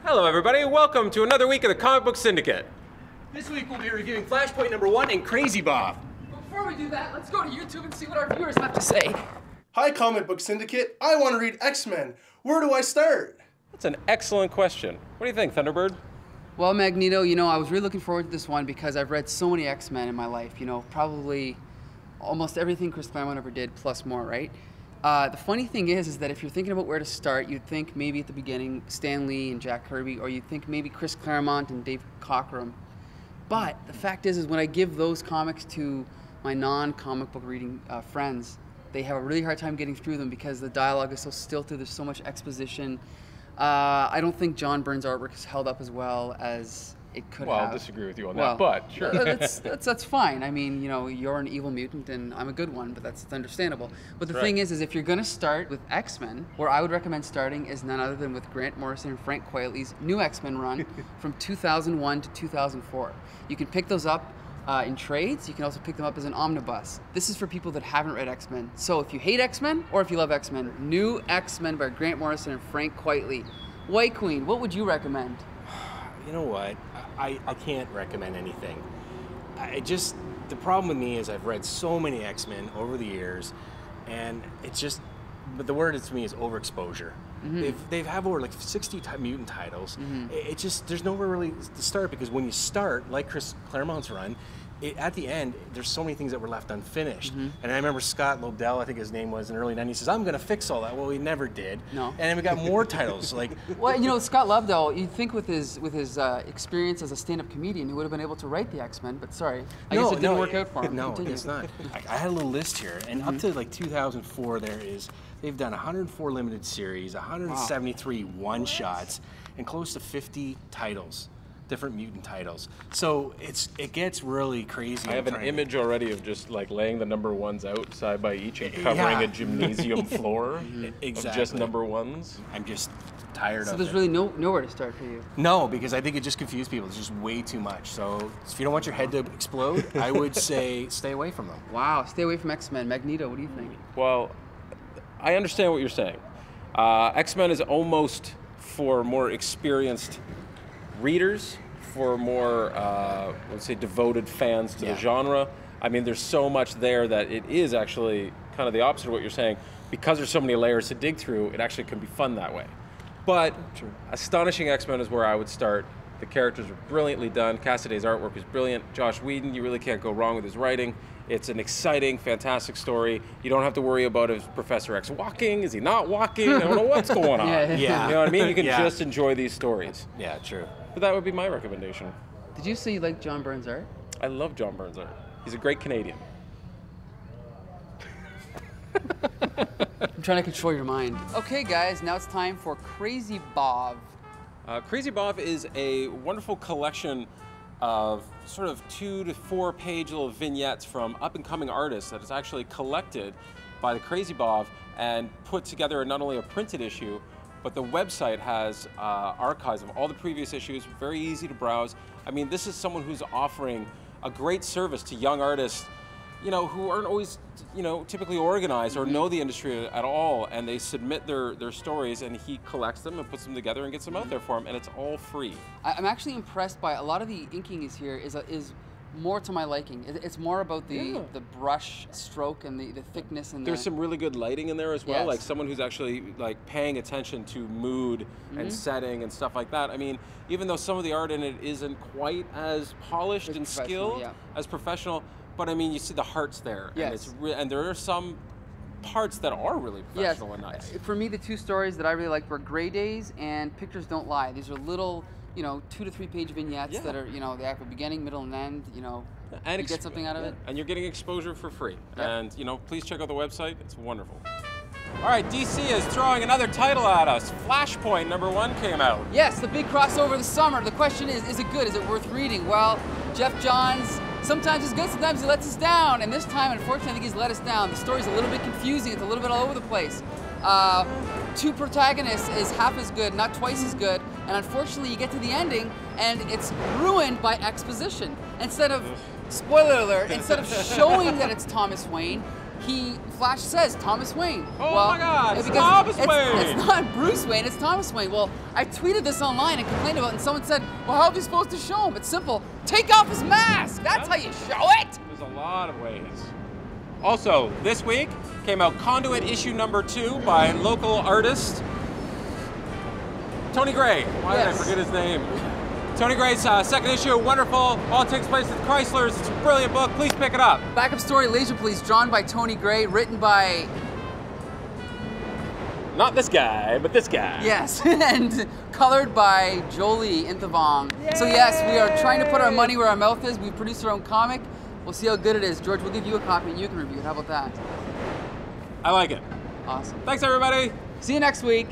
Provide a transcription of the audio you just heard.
Hello everybody, welcome to another week of the Comic Book Syndicate. This week we'll be reviewing Flashpoint #1 and KrazyBov. Before we do that, let's go to YouTube and see what our viewers have to say. Hi Comic Book Syndicate, I want to read X-Men. Where do I start? That's an excellent question. What do you think, Thunderbird? Well, Magneto, you know, I was really looking forward to this one because I've read so many X-Men in my life, you know, probably almost everything Chris Claremont ever did, plus more, right? The funny thing is that if you're thinking about where to start, you'd think maybe at the beginning Stan Lee and Jack Kirby, or you'd think maybe Chris Claremont and Dave Cockrum. But the fact is when I give those comics to my non-comic book reading friends, they have a really hard time getting through them because the dialogue is so stilted, there's so much exposition. I don't think John Byrne's artwork is held up as well as it could have. Well, I'll disagree with you on that, but sure. That's fine. I mean, you know, you're an evil mutant and I'm a good one, but that's understandable. But the thing is if you're going to start with X-Men, where I would recommend starting is none other than with Grant Morrison and Frank Quitely's new X-Men run from 2001 to 2004. You can pick those up in trades. You can also pick them up as an omnibus. This is for people that haven't read X-Men. So if you hate X-Men or if you love X-Men, new X-Men by Grant Morrison and Frank Quitely. White Queen, what would you recommend? You know what? I can't recommend anything. The problem with me is I've read so many X-Men over the years, and it's just, but the word to me is overexposure. They've have over like 60 mutant titles. It just, there's nowhere really to start, because when you start, like Chris Claremont's run, at the end, there's so many things that were left unfinished. And I remember Scott Lobdell, I think his name was, in the early 90s, says, I'm going to fix all that. Well, he never did. No. And then we got more titles. Like, well, you know, Scott Lobdell, you'd think with his experience as a stand-up comedian, he would have been able to write the X-Men, but sorry. I guess it didn't work out for him. No, it's not. I had a little list here, and up to like 2004, they've done 104 limited series, 173 one-shots, and close to 50 titles. Different mutant titles. So it gets really crazy. I have an image already of just like laying the number ones out side by each and covering a gymnasium floor of just number ones. I'm just tired of it. So there's really nowhere to start for you? No, because I think it just confused people. It's just way too much. So if you don't want your head to explode, I would say stay away from them. Wow, stay away from X-Men. Magneto, what do you think? Well, I understand what you're saying. X-Men is almost for more experienced readers, for more, let's say, devoted fans to the genre. I mean, there's so much there that it is actually kind of the opposite of what you're saying. Because there's so many layers to dig through, it actually can be fun that way. But Astonishing X-Men is where I would start. The characters are brilliantly done. Cassaday's artwork is brilliant. Josh Whedon, you really can't go wrong with his writing. It's an exciting, fantastic story. You don't have to worry about is Professor X walking? Is he not walking? I don't know what's going on. You know what I mean? You can just enjoy these stories. Yeah, true. But that would be my recommendation. Did you say you like John Byrne's art? I love John Byrne's art. He's a great Canadian. I'm trying to control your mind. Okay, guys, now it's time for KrazyBov. KrazyBov is a wonderful collection of sort of 2 to 4 page little vignettes from up-and-coming artists that is actually collected by the KrazyBov and put together in not only a printed issue, but the website has archives of all the previous issues, very easy to browse. I mean, this is someone who's offering a great service to young artists, you know, who aren't always, you know, typically organized or know the industry at all, and they submit their stories, and he collects them and puts them together and gets them out there for them, and it's all free. I'm actually impressed by a lot of the inking here is more to my liking. It's more about the brush stroke and the thickness and there's some really good lighting in there as well, like someone who's actually like paying attention to mood and setting and stuff like that. I mean, even though some of the art in it isn't quite as polished and skilled as professional, but I mean, you see the hearts there, and there are some parts that are really professional and nice. For me, the 2 stories that I really liked were Gray Days and Pictures Don't Lie. These are little, you know, 2 to 3 page vignettes that are, you know, they have a beginning, middle, and end. You know, and you get something out of it. And you're getting exposure for free. And you know, please check out the website. It's wonderful. All right, DC is throwing another title at us. Flashpoint #1 came out. Yes, the big crossover this summer. The question is it good? Is it worth reading? Well, Jeff Johns, sometimes he's good, sometimes he lets us down. And this time, unfortunately, I think he's let us down. The story's a little bit confusing. It's a little bit all over the place. 2 protagonists is half as good, not twice as good. And unfortunately, you get to the ending, and it's ruined by exposition. Instead of, spoiler alert, instead of showing that it's Thomas Wayne, Flash says Thomas Wayne. Oh well, my God, it's because Thomas Wayne. It's not Bruce Wayne, it's Thomas Wayne. Well, I tweeted this online and complained about it, and someone said, well, how are we supposed to show him? It's simple. Take off his mask. That's how you show it. There's a lot of ways. Also, this week came out Conduit issue number 2 by local artist Tony Gray. Why did I forget his name? Tony Gray's second issue, wonderful. All takes place at Chrysler's. It's a brilliant book. Please pick it up. Backup story, Laser Police, drawn by Tony Gray, written by... Not this guy, but this guy. Yes, and colored by Jolie Inthavong. So yes, we are trying to put our money where our mouth is. We've produced our own comic. We'll see how good it is. George, we'll give you a copy and you can review it. How about that? I like it. Awesome. Thanks, everybody. See you next week.